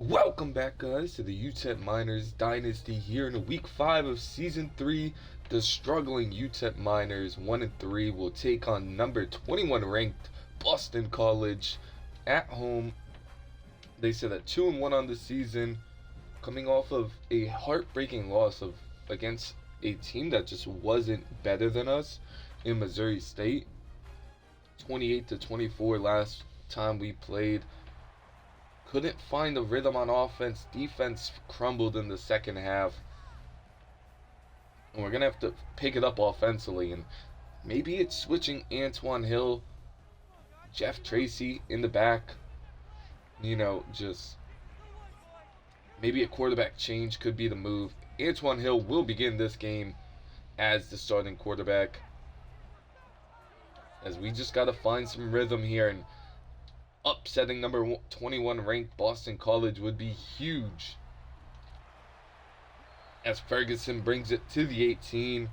Welcome back, guys, to the Utep Miners Dynasty here in week 5 of Season 3. The struggling Utep Miners 1-3 will take on number 21 ranked Boston College at home. They sit at 2-1 on the season, coming off of a heartbreaking loss against a team that just wasn't better than us in Missouri State. 28-24 last time we played. Couldn't find the rhythm on offense. Defense crumbled in the second half. And we're going to have to pick it up offensively. And maybe it's switching Antoine Hill, Jeff Tracy in the back. Just maybe a quarterback change could be the move. Antoine Hill will begin this game as the starting quarterback, as we just got to find some rhythm here. And upsetting number 21 ranked Boston College would be huge, as Ferguson brings it to the 18,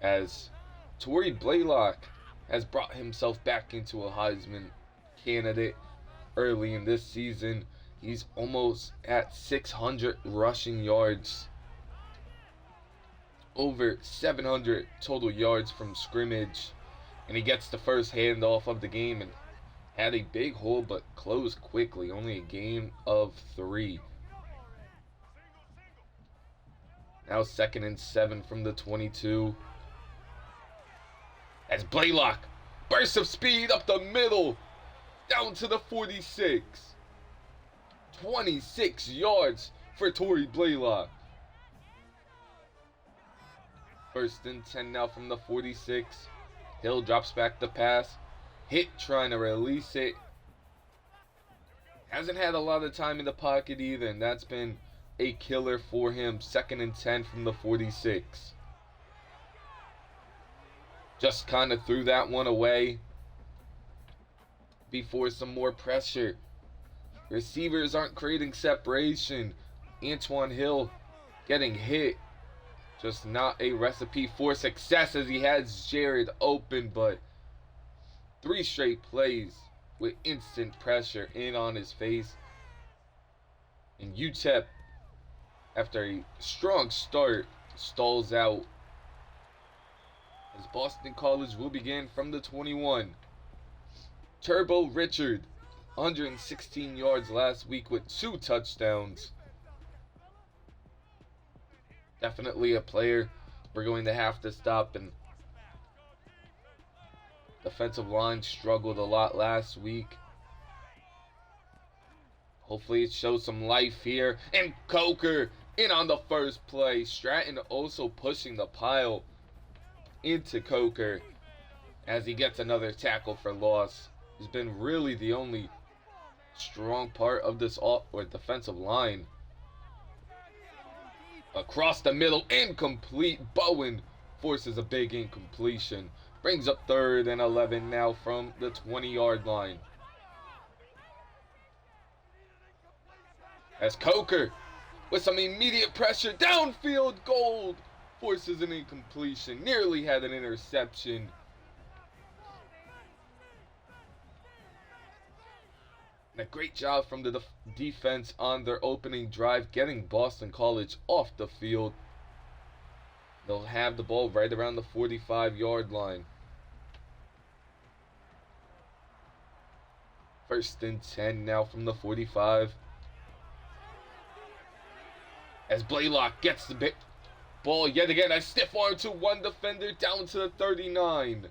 as Torrey Blaylock has brought himself back into a Heisman candidate early in this season. He's almost at 600 rushing yards, over 700 total yards from scrimmage, and he gets the first handoff of the game and had a big hole but closed quickly. Only a gain of 3. Now 2nd and 7 from the 22. As Blaylock, burst of speed up the middle, down to the 46. 26 yards for Torrey Blaylock. 1st and 10 now from the 46. Hill drops back the pass. Hit trying to release it. Hasn't had a lot of time in the pocket either, and that's been a killer for him. 2nd and 10 from the 46. Just kind of threw that one away before some more pressure. Receivers aren't creating separation. Antoine Hill getting hit. Just not a recipe for success, as he has Jared open, but 3 straight plays with instant pressure in on his face. And Utep, after a strong start, stalls out, as Boston College will begin from the 21. Turbo Richard, 116 yards last week with 2 touchdowns. Definitely a player we're going to have to stop. And defensive line struggled a lot last week. Hopefully it shows some life here. And Coker in on the first play. Stratton also pushing the pile into Coker as he gets another tackle for loss. He's been really the only strong part of this defensive line. Across the middle, incomplete. Bowen forces a big incompletion. Brings up 3rd and 11 now from the 20-yard line. As Coker, with some immediate pressure, downfield, Gold forces an incompletion. Nearly had an interception. And a great job from the defense on their opening drive, getting Boston College off the field. They'll have the ball right around the 45-yard line. 1st and 10 now from the 45. As Blaylock gets the ball yet again. A stiff arm to one defender down to the 39.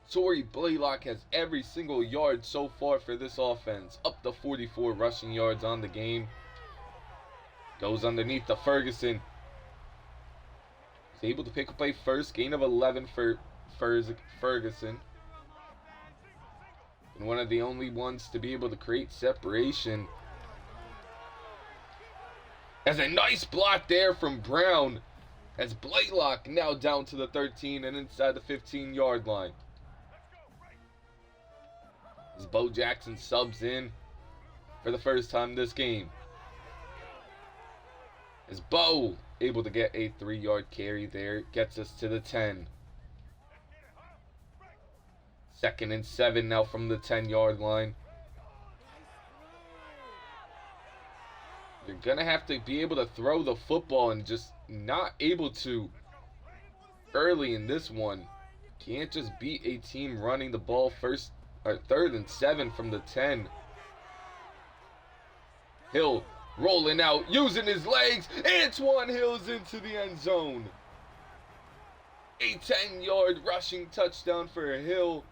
Torrey Blaylock has every single yard so far for this offense. Up to 44 rushing yards on the game. Goes underneath the Ferguson. He's able to pick up a first gain of 11 for Ferguson. And one of the only ones to be able to create separation. As a nice block there from Brown. As Blaylock now down to the 13 and inside the 15-yard line. As Bo Jackson subs in for the first time this game. As Bo able to get a 3-yard carry there. Gets us to the 10. 2nd and 7 now from the 10-yard line. gonna have to be able to throw the football, and just not able to early in this one. Can't just beat a team running the ball first or 3rd and 7 from the 10. Hill rolling out, using his legs. Antoine Hill's into the end zone. A 10-yard rushing touchdown for Hill.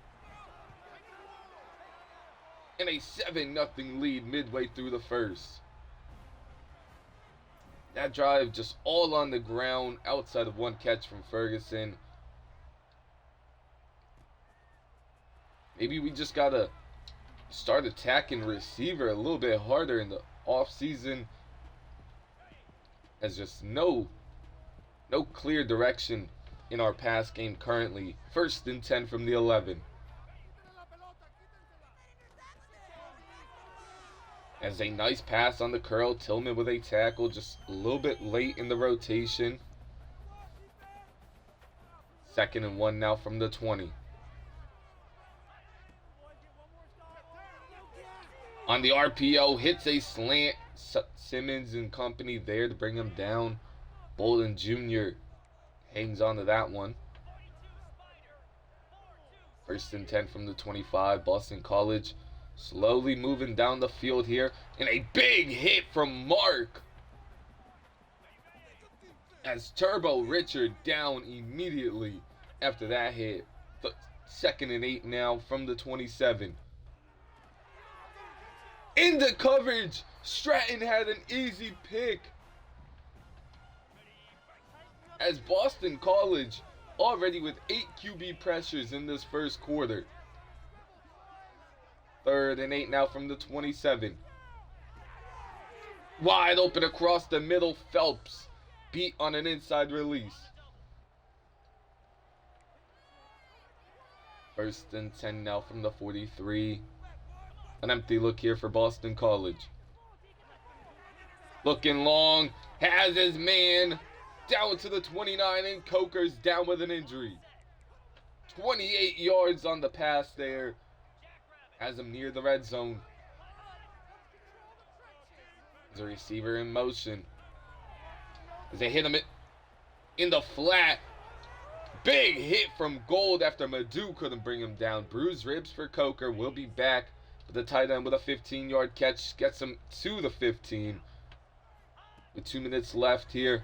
And a 7-0 lead midway through the first. That drive just all on the ground outside of one catch from Ferguson. Maybe we just gotta start attacking receiver a little bit harder in the offseason. As just no clear direction in our pass game currently. 1st and 10 from the 11. As a nice pass on the curl, Tillman with a tackle just a little bit late in the rotation. 2nd and 1 now from the 20. On the RPO, hits a slant. Simmons and company there to bring him down. Bolden Jr. hangs on to that one. 1st and 10 from the 25. Boston College slowly moving down the field here. And a big hit from Mark. As Turbo Richard down immediately after that hit. 2nd and 8 now from the 27. Into coverage. Stratton had an easy pick. As Boston College already with 8 QB pressures in this first quarter. 3rd and 8 now from the 27. Wide open across the middle. Phelps beat on an inside release. 1st and 10 now from the 43. An empty look here for Boston College. Looking long. Has his man down to the 29, and Coker's down with an injury. 28 yards on the pass there. Has him near the red zone. There's a receiver in motion. As they hit him in the flat. Big hit from Gold after Madu couldn't bring him down. Bruised ribs for Coker. Will be back. But the tight end with a 15-yard catch gets him to the 15. With 2 minutes left here.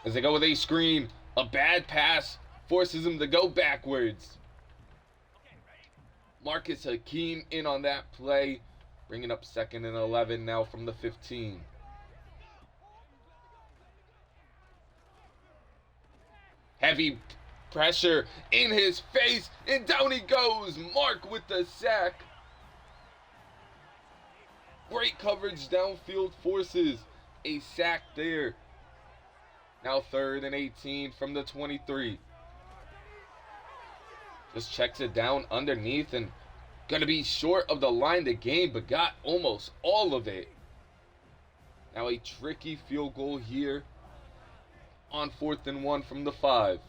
As they go with a screen. A bad pass forces him to go backwards. Marcus Hakeem in on that play. Bringing up 2nd and 11 now from the 15. Heavy pressure in his face, and down he goes. Mark with the sack. Great coverage downfield forces a sack there. Now 3rd and 18 from the 23. Just checks it down underneath and gonna be short of the line to gain, but got almost all of it. Now a tricky field goal here on 4th and 1 from the 5.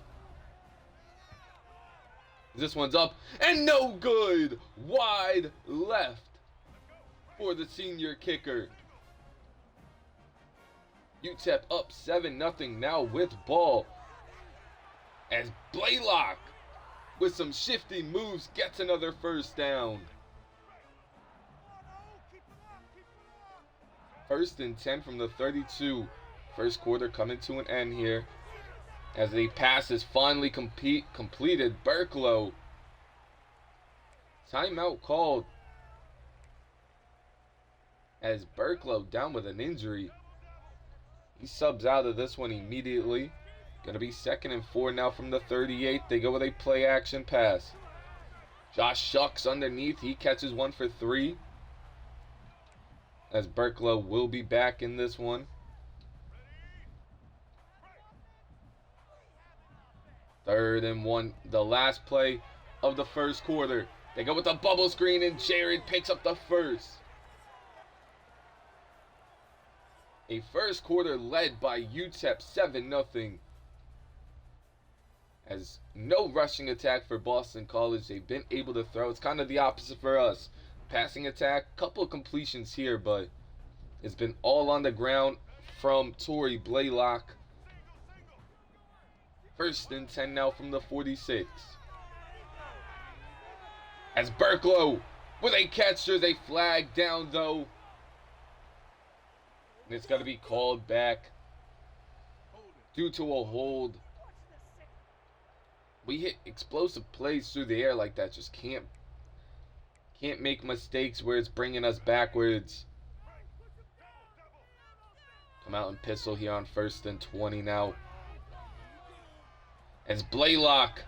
This one's up and no good. Wide left for the senior kicker. Utep up 7-0 now with ball. As Blaylock with some shifty moves gets another first down. 1st and 10 from the 32. First quarter coming to an end here. As the pass is finally completed. Burklow. Timeout called. As Burklow down with an injury. He subs out of this one immediately. Going to be 2nd and 4 now from the 38. They go with a play action pass. Josh Shucks underneath. He catches one for 3. As Burklow will be back in this one. 3rd and 1. The last play of the first quarter. They go with the bubble screen and Jared picks up the first. A first quarter led by Utep 7-0. As no rushing attack for Boston College. They've been able to throw. It's kind of the opposite for us. Passing attack, couple of completions here, but It's been all on the ground from Torrey Blaylock. 1st and 10 now from the 46. As Burklow with a catch, there's a flag down though. And it's going to be called back due to a hold. We hit explosive plays through the air like that. Just can't make mistakes where it's bringing us backwards. Come out and pistol here on 1st and 20 now. As Blaylock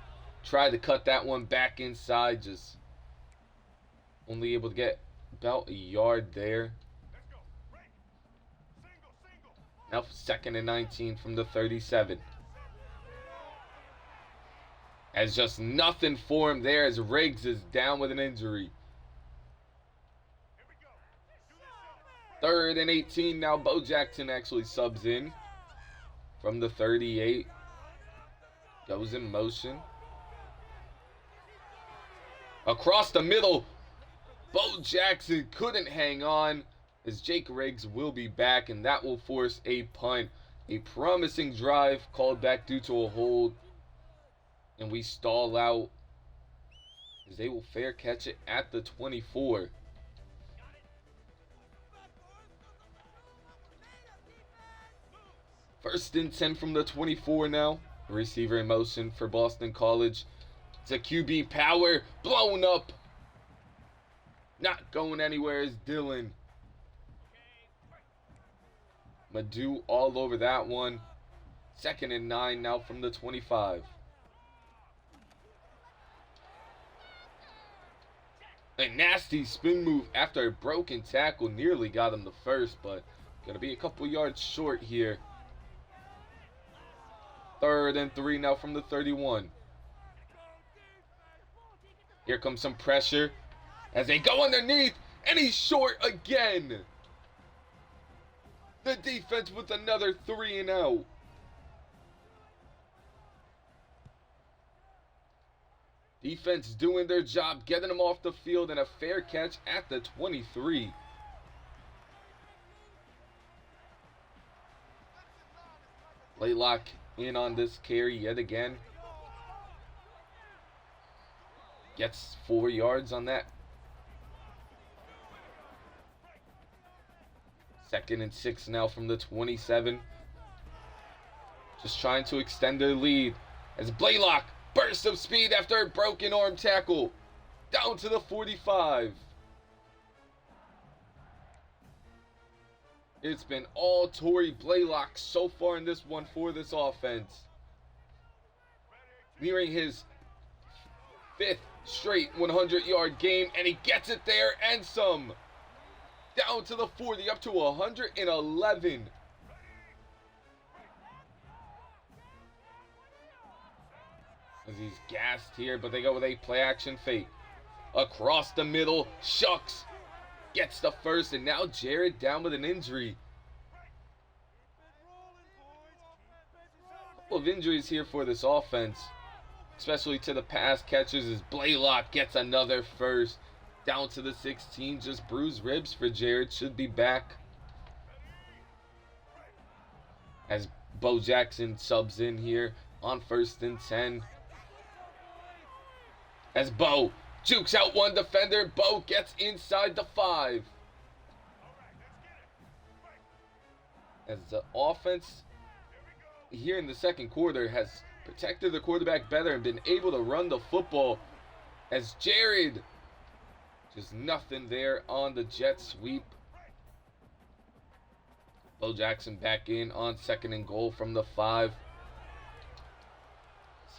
tried to cut that one back inside, just only able to get about a yard there. Now 2nd and 19 from the 37. As just nothing for him there as Riggs is down with an injury. 3rd and 18 now. Bo Jackson actually subs in from the 38. Goes in motion. Across the middle. Bo Jackson couldn't hang on as Jake Riggs will be back, and that will force a punt. A promising drive called back due to a hold. And we stall out as they will fair catch it at the 24. First and 10 from the 24 now. Receiver in motion for Boston College. It's a QB power. Blown up. Not going anywhere is Dylan. Madu all over that one. 2nd and 9 now from the 25. A nasty spin move after a broken tackle. Nearly got him the first, but going to be a couple yards short here. 3rd and 3 now from the 31. Here comes some pressure as they go underneath, and he's short again. The defense with another 3 and out. Defense doing their job, getting them off the field, and a fair catch at the 23. Blaylock in on this carry yet again. Gets 4 yards on that. 2nd and 6 now from the 27. Just trying to extend their lead as Blaylock burst of speed after a broken arm tackle. Down to the 45. It's been all Torrey Blaylock so far in this one for this offense. Nearing his 5th straight 100-yard game, and he gets it there and some. Down to the 40, up to 111. As he's gassed here, but they go with a play action fake. Across the middle, Shucks gets the first, and now Jared down with an injury. Couple of injuries here for this offense, especially to the pass catchers, as Blaylock gets another first. Down to the 16, just bruised ribs for Jared, should be back. As Bo Jackson subs in here on 1st and 10. As Bo jukes out one defender, Bo gets inside the 5. As the offense here in the 2nd quarter has protected the quarterback better and been able to run the football, as Jared, just nothing there on the jet sweep. Bo Jackson back in on 2nd and goal from the 5.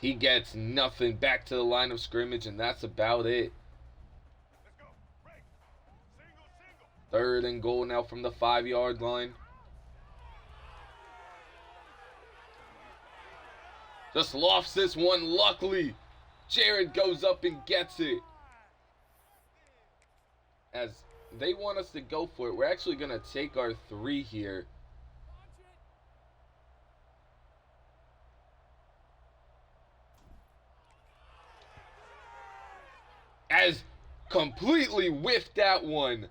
He gets nothing back to the line of scrimmage, and that's about it. 3rd and goal now from the 5-yard line. Just lofts this one. Luckily, Jared goes up and gets it. As they want us to go for it, we're actually going to take our 3 here. As completely whiffed that one.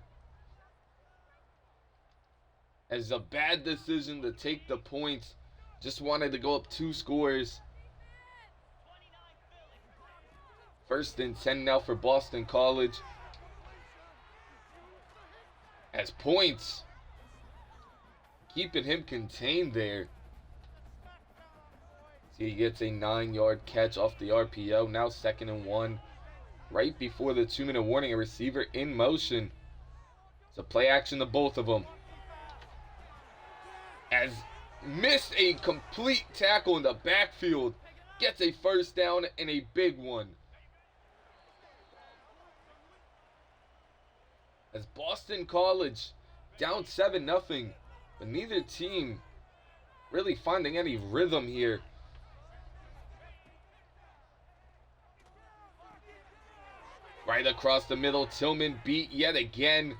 As a bad decision to take the points. Just wanted to go up 2 scores. 1st and 10 now for Boston College. As points. Keeping him contained there. See, he gets a 9-yard catch off the RPO. Now 2nd and 1. Right before the 2-minute warning, a receiver in motion. It's a play action to both of them. As missed a complete tackle in the backfield. Gets a 1st down and a big one. As Boston College down 7-0. But neither team really finding any rhythm here. Right across the middle, Tillman beat yet again.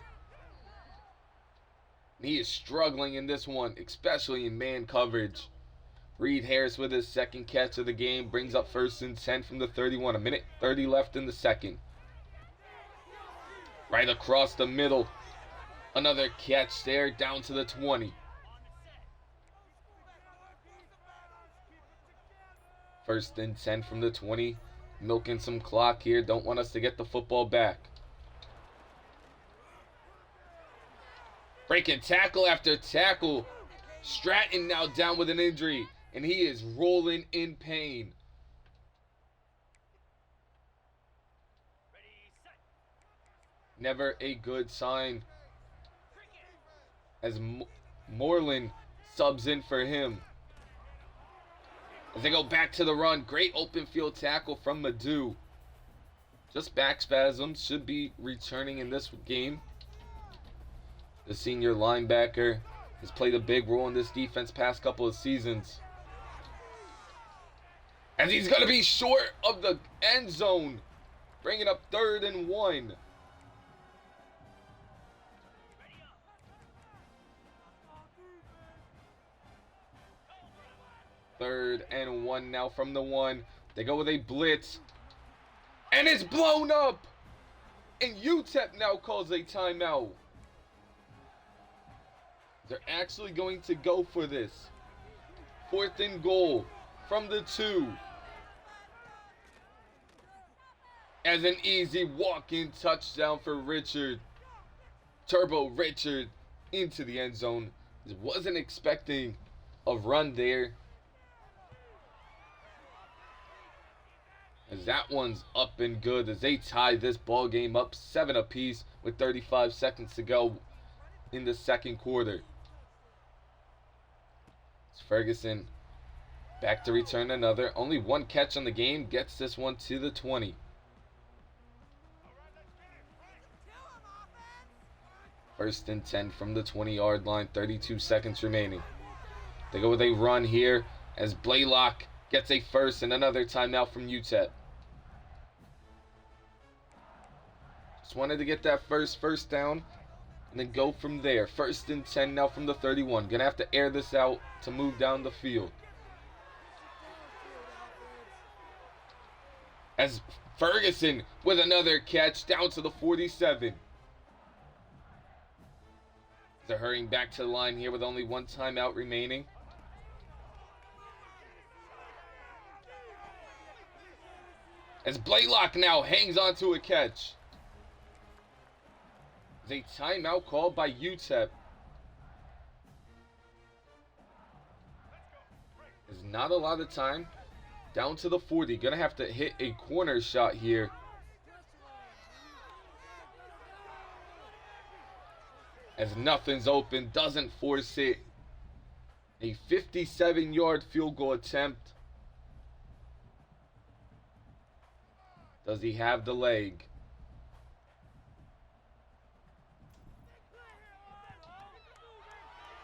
He is struggling in this one, especially in man coverage. Reed Harris with his 2nd catch of the game brings up 1st and 10 from the 31. 1:30 left in the 2nd. Right across the middle. Another catch there down to the 20. 1st and 10 from the 20. Milking some clock here. Don't want us to get the football back. Breaking tackle after tackle. Stratton now down with an injury. And he is rolling in pain. Never a good sign. As Moreland subs in for him. As they go back to the run. Great open field tackle from Madu. Just back spasms. Should be returning in this game. The senior linebacker has played a big role in this defense past couple of seasons. As he's going to be short of the end zone. Bringing up 3rd and 1. 3rd and 1 now from the 1. They go with a blitz. And it's blown up. And Utep now calls a timeout. They're actually going to go for this. 4th and goal from the 2. As an easy walk-in touchdown for Richard. Turbo Richard into the end zone. Wasn't expecting a run there. As that one's up and good as they tie this ball game up 7 apiece with 35 seconds to go in the 2nd quarter. It's Ferguson back to return another. Only 1 catch on the game. Gets this one to the 20. First and 10 from the 20-yard line. 32 seconds remaining. They go with a run here as Blaylock gets a first and another timeout from Utep. Just wanted to get that first down and then go from there. 1st and 10 now from the 31. Gonna have to air this out to move down the field. As Ferguson with another catch down to the 47. They're hurrying back to the line here with only 1 timeout remaining. As Blaylock now hangs on to a catch. There's a timeout called by Utep. There's not a lot of time. Down to the 40. Gonna have to hit a corner shot here. As nothing's open. Doesn't force it. A 57-yard field goal attempt. Does he have the leg?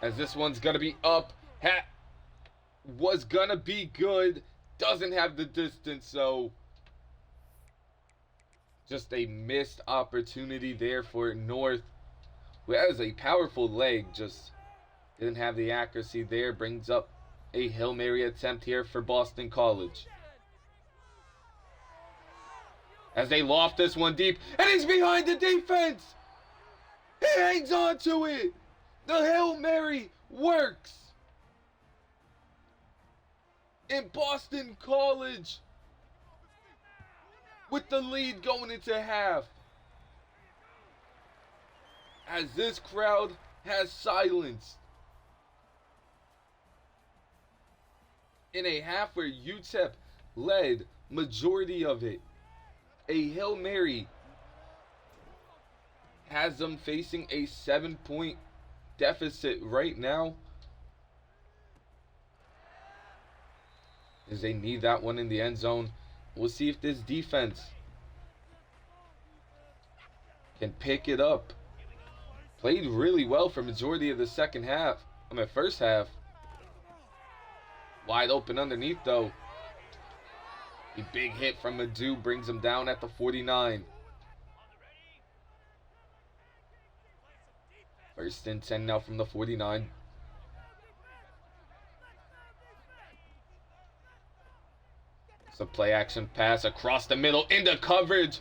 As this one's going to be up. Was going to be good. Doesn't have the distance, so just a missed opportunity there for North, who has a powerful leg. Just didn't have the accuracy there. Brings up a Hail Mary attempt here for Boston College. As they loft this one deep. And he's behind the defense. He hangs on to it. The Hail Mary works. And Boston College with the lead going into half, as this crowd has silenced in a half where Utep led majority of it. A Hail Mary has them facing a 7-point deficit right now, as they need that one in the end zone. We'll see if this defense can pick it up. Played really well for majority of the first half. Wide open underneath though. A big hit from Madu brings him down at the 49. First and 10 now from the 49. It's a play action pass across the middle into coverage.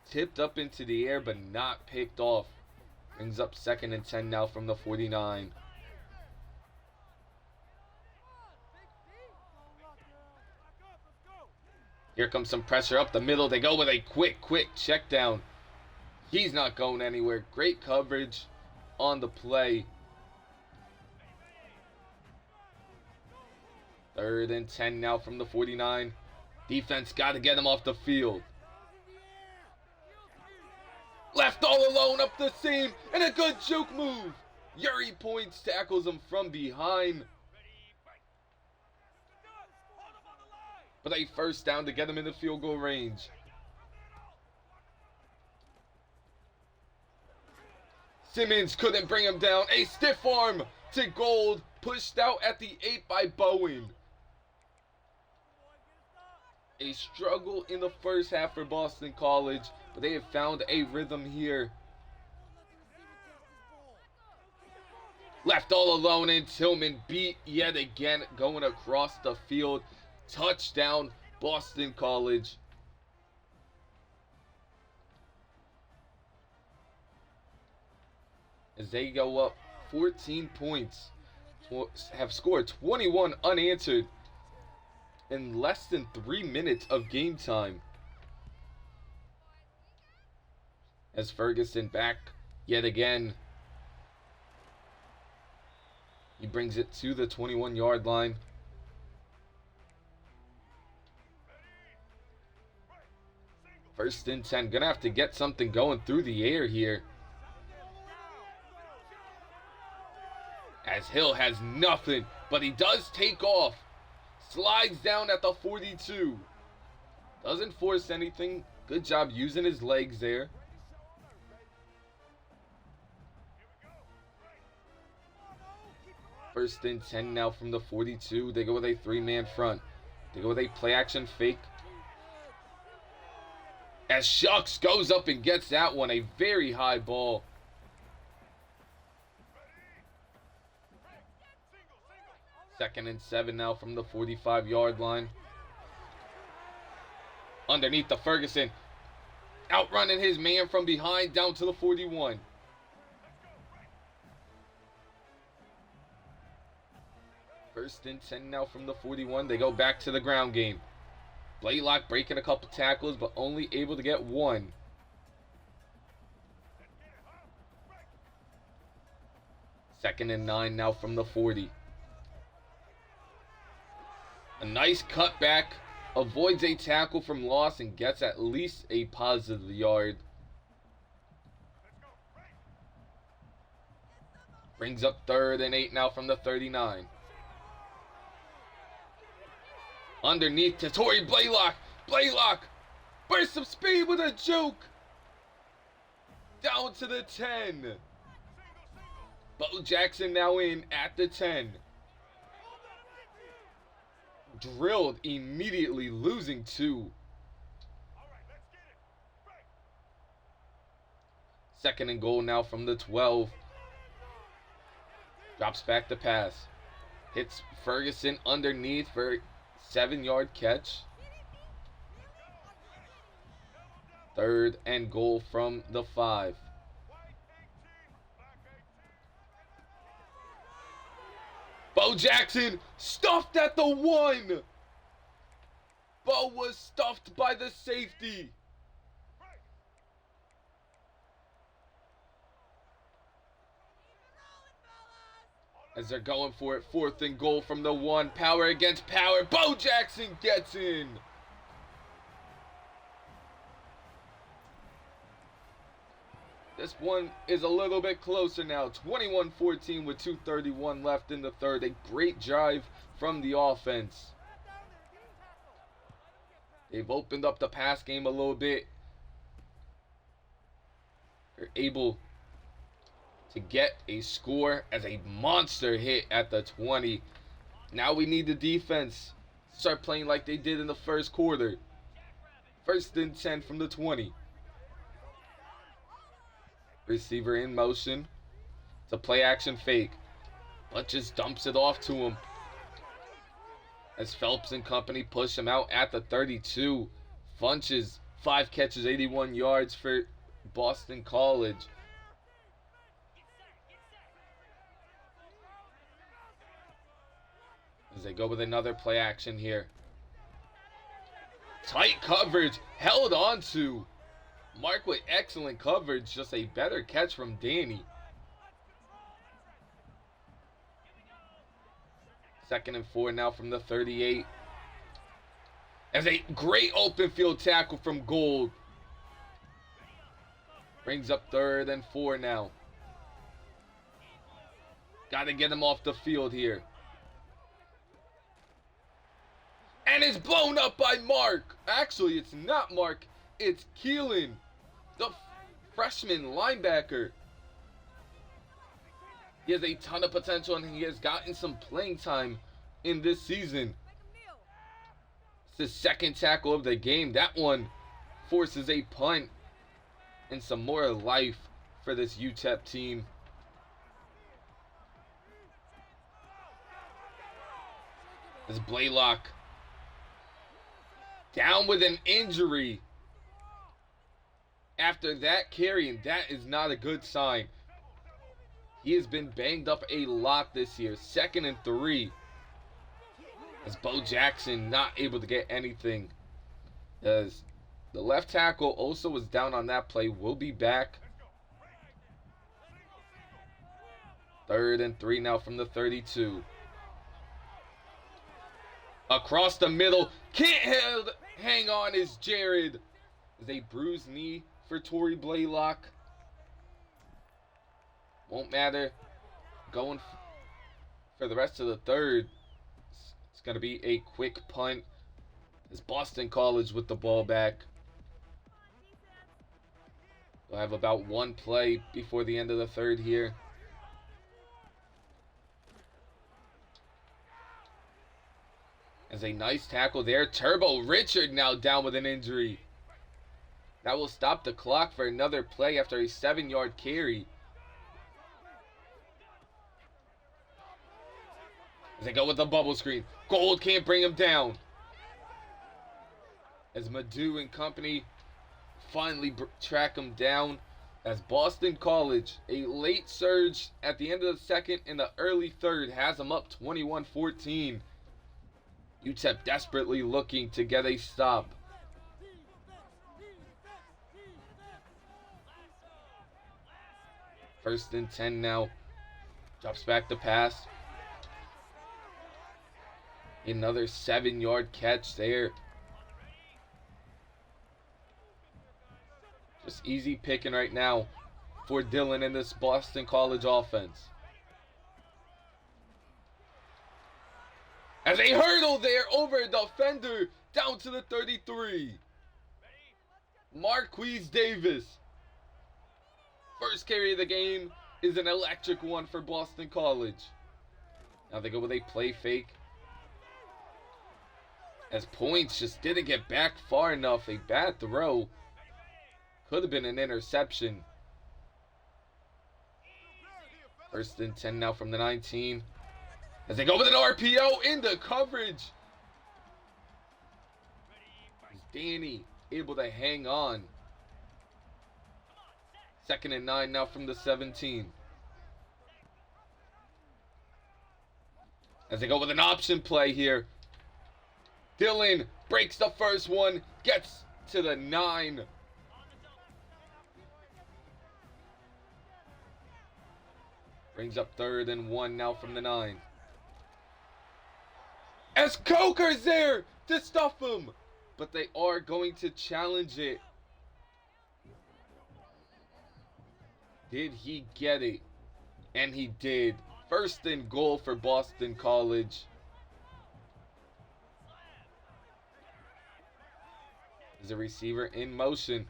Tipped up into the air but not picked off. Brings up 2nd and 10 now from the 49. Here comes some pressure up the middle. They go with a quick check down. He's not going anywhere. Great coverage on the play. 3rd and 10 now from the 49. Defense got to get him off the field. Left all alone up the seam, and a good juke move. Yuri Points tackles him from behind. But a first down to get him in the field goal range. Simmons couldn't bring him down. A stiff arm to Gold, pushed out at the 8 by Bowen. A struggle in the first half for Boston College, but they have found a rhythm here. Left all alone, and Tillman beat yet again, going across the field. Touchdown, Boston College. As they go up 14 points, have scored 21 unanswered in less than 3 minutes of game time. As Ferguson back yet again. He brings it to the 21-yard line. First and 10. Gonna have to get something going through the air here, as Hill has nothing, but he does take off. Slides down at the 42. Doesn't force anything. Good job using his legs there. First and 10 now from the 42. They go with a 3-man front. They go with a play action fake. As Shucks goes up and gets that one, a very high ball. Second and 7 now from the 45-yard line. Underneath the Ferguson. Outrunning his man from behind down to the 41. First and 10 now from the 41. They go back to the ground game. Blaylock breaking a couple tackles, but only able to get one. Second and 9 now from the 40. A nice cutback. Avoids a tackle from loss and gets at least a positive yard. Brings up 3rd and 8 now from the 39. Underneath to Torrey Blaylock. Blaylock! Burst of speed with a juke! Down to the 10. Bo Jackson now in at the 10. Drilled immediately, losing 2. Second and goal now from the 12. Drops back to pass. Hits Ferguson underneath for 7-yard catch. 3rd and goal from the 5. Bo Jackson stuffed at the 1. Bo was stuffed by the safety. As they're going for it, 4th and goal from the 1. Power against power. Bo Jackson gets in. This one is a little bit closer now. 21-14 with 2:31 left in the third. A great drive from the offense. They've opened up the pass game a little bit. They're able to get a score as a monster hit at the 20. Now we need the defense to start playing like they did in the first quarter. 1st and 10 from the 20. Receiver in motion. It's a play action fake, but just dumps it off to him. As Phelps and company push him out at the 32. Funches, 5 catches, 81 yards for Boston College. As they go with another play action here. Tight coverage, held on to. Mark with excellent coverage, just a better catch from Danny. 2nd and 4 now from the 38. As a great open field tackle from Gold. Brings up 3rd and 4 now. Got to get him off the field here. And it's blown up by Mark. Actually, it's not Mark. It's Keelan, the freshman linebacker. He has a ton of potential and he has gotten some playing time in this season. It's the 2nd tackle of the game. That one forces a punt and some more life for this Utep team. As Blaylock down with an injury after that carry, and that is not a good sign. He has been banged up a lot this year. 2nd and 3. As Bo Jackson not able to get anything. As the left tackle also was down on that play. Will be back. 3rd and 3 now from the 32. Across the middle. Can't hang on is Jared. Is a bruised knee for Torrey Blaylock. Won't matter. Going for the rest of the third. It's going to be a quick punt. It's Boston College with the ball back. We'll have about one play before the end of the third here. As a nice tackle there. Turbo Richard now down with an injury. That will stop the clock for another play after a 7-yard carry. As they go with the bubble screen. Gold can't bring him down. As Madu and company finally track him down. As Boston College, a late surge at the end of the second and the early third has them up 21-14. Utep desperately looking to get a stop. First and 10 now. Drops back the pass. Another 7-yard catch there. Just easy picking right now for Dylan in this Boston College offense. As a hurdle there over a defender down to the 33. Marquise Davis. First carry of the game is an electric one for Boston College. Now they go with a play fake. As points just didn't get back far enough. A bad throw. Could have been an interception. First and 10 now from the 19. As they go with an RPO into coverage. Danny able to hang on. 2nd and 9 now from the 17. as they go with an option play here. Dillon breaks the first one, gets to the 9. Brings up 3rd and 1 now from the 9. As Coker's there to stuff him, but they are going to challenge it. Did he get it? And he did. 1st and goal for Boston College. There's a receiver in motion.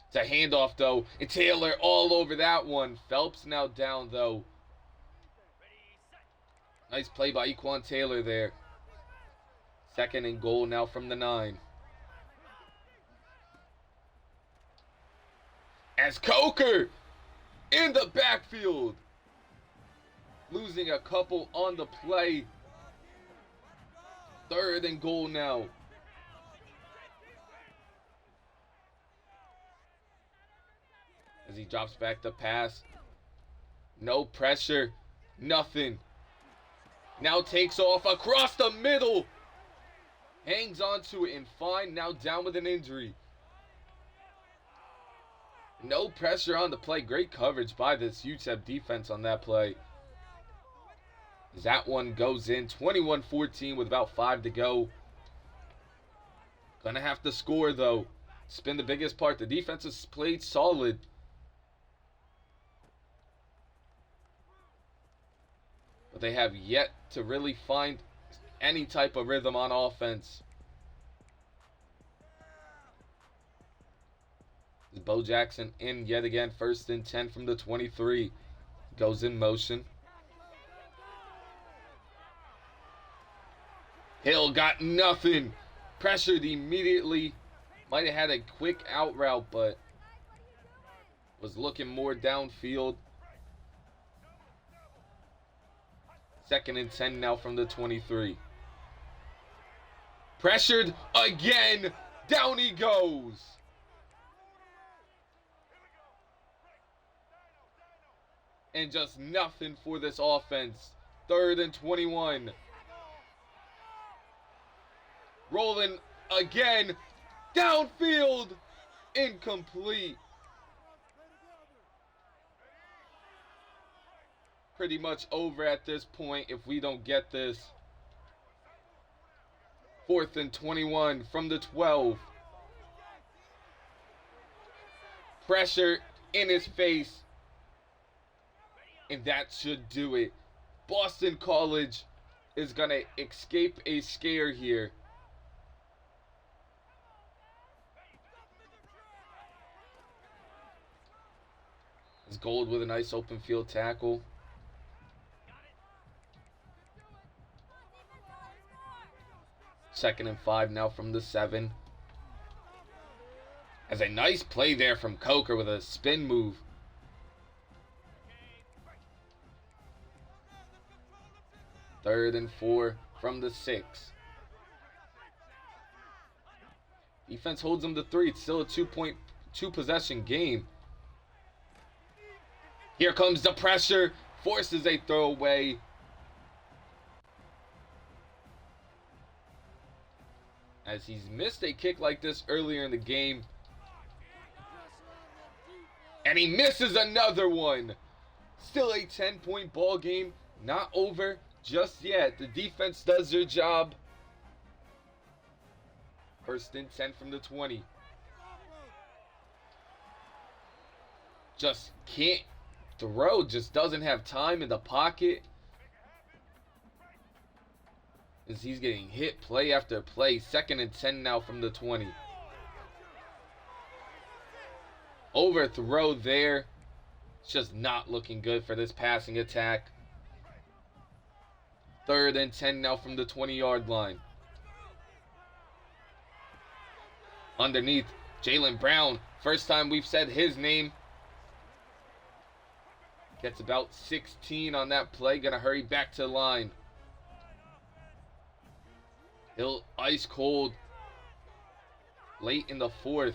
It's a handoff though, and Taylor all over that one. Phelps now down though. Nice play by Equan Taylor there. 2nd and goal now from the 9. As Coker in the backfield. Losing a couple on the play. 3rd and goal now. As he drops back the pass. No pressure. Nothing. Now takes off across the middle. Hangs on to it and fine. Now down with an injury. No pressure on the play. Great coverage by this Utep defense on that play. As that one goes in. 21-14 with about 5 to go. Gonna have to score though. It's been the biggest part. The defense has played solid. But they have yet to really find any type of rhythm on offense. Bo Jackson in yet again. 1st and 10 from the 23. Goes in motion. Hill got nothing. Pressured immediately. Might have had a quick out route, but was looking more downfield. 2nd and 10 now from the 23. Pressured again. Down he goes. And just nothing for this offense. 3rd and 21. Rolling again. Downfield. Incomplete. Pretty much over at this point if we don't get this. 4th and 21 from the 12. Pressure in his face. And that should do it. Boston College is going to escape a scare here. It's Gold with a nice open field tackle. Second and 5 now from the 7. As a nice play there from Coker with a spin move. Third and 4 from the 6. Defense holds them to 3. It's still a 2 possession game. Here comes the pressure. Forces a throwaway. As he's missed a kick like this earlier in the game. And he misses another one. Still a 10-point ball game. Not over just yet. The defense does their job. 1st and 10 from the 20. Just can't throw. Just doesn't have time in the pocket. As he's getting hit play after play. 2nd and 10 now from the 20. Overthrow there. It's just not looking good for this passing attack. 3rd and 10 now from the 20-yard line. Underneath, Jalen Brown. First time we've said his name. Gets about 16 on that play. Gonna hurry back to the line. Hill ice cold. Late in the 4th.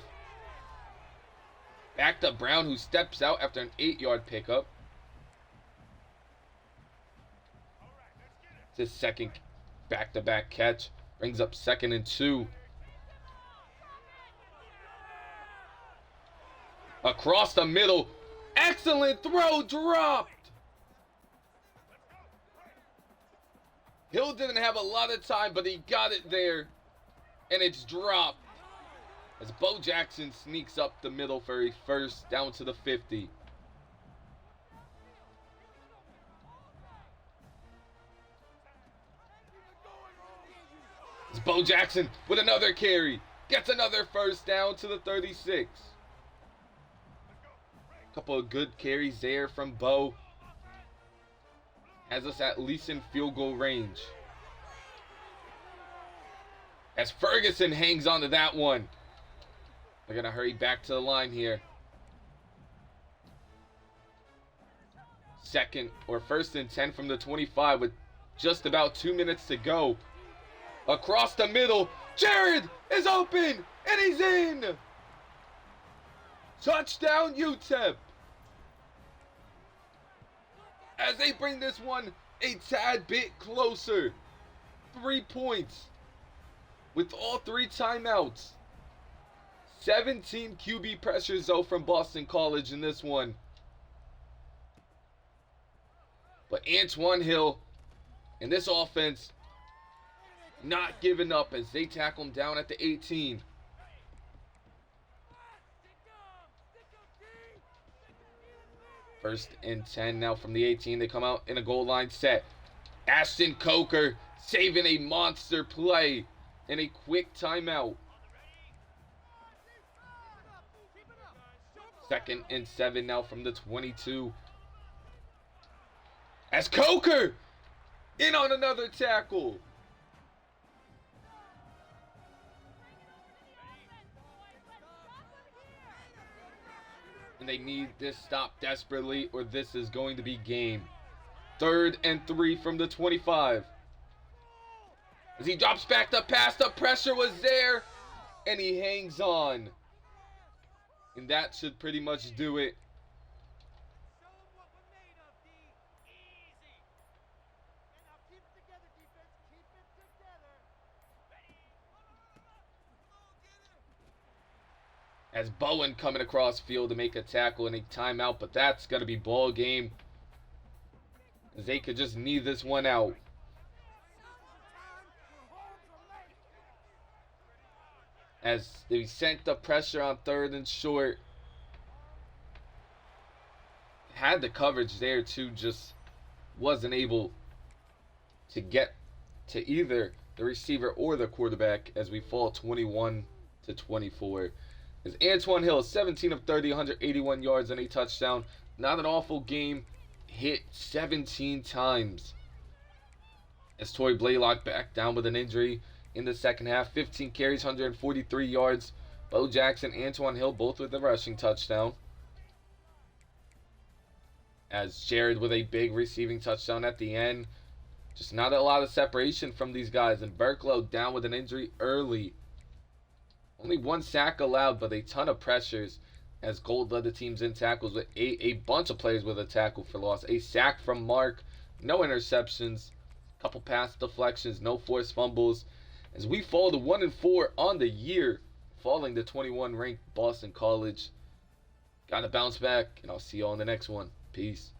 Back to Brown, who steps out after an 8-yard pickup. It's his second back-to-back catch. Brings up 2nd and 2. Across the middle. Excellent throw, dropped. Hill didn't have a lot of time, but he got it there. And it's dropped. As Bo Jackson sneaks up the middle for a first down to the 50. It's Bo Jackson with another carry. Gets another first down to the 36. Couple of good carries there from Bo. Has us at least in field goal range. As Ferguson hangs on to that one. They're going to hurry back to the line here. First and 10 from the 25 with just about 2 minutes to go. Across the middle. Jared is open and he's in. Touchdown Utep. As they bring this one a tad bit closer. 3 points with all 3 timeouts. 17 QB pressures though from Boston College in this one. But Antoine Hill and this offense not giving up as they tackle him down at the 18. First and 10 now from the 18. They come out in a goal line set. Ashton Coker saving a monster play in a quick timeout. 2nd and 7 now from the 22. As Coker in on another tackle. And they need this stop desperately or this is going to be game. 3rd and 3 from the 25. As he drops back to pass, the pressure was there and he hangs on. And that should pretty much do it. As Bowen coming across field to make a tackle and a timeout, but that's going to be ball game. As they could just need this one out. As they sent the pressure on 3rd and short. Had the coverage there too, just wasn't able to get to either the receiver or the quarterback as we fall 21-24. As Antoine Hill, 17 of 30, 181 yards and a touchdown. Not an awful game. Hit 17 times. As Torrey Blaylock back down with an injury in the second half. 15 carries, 143 yards. Bo Jackson, Antoine Hill, both with a rushing touchdown. As Jared with a big receiving touchdown at the end. Just not a lot of separation from these guys. And Burklow down with an injury early. Only 1 sack allowed, but a ton of pressures as Gold led the teams in tackles with a bunch of players with a tackle for loss. A sack from Mark, no interceptions, couple pass deflections, no forced fumbles. As we fall to 1-4 on the year, falling to 21 ranked Boston College. Got to bounce back, and I'll see you all in the next one. Peace.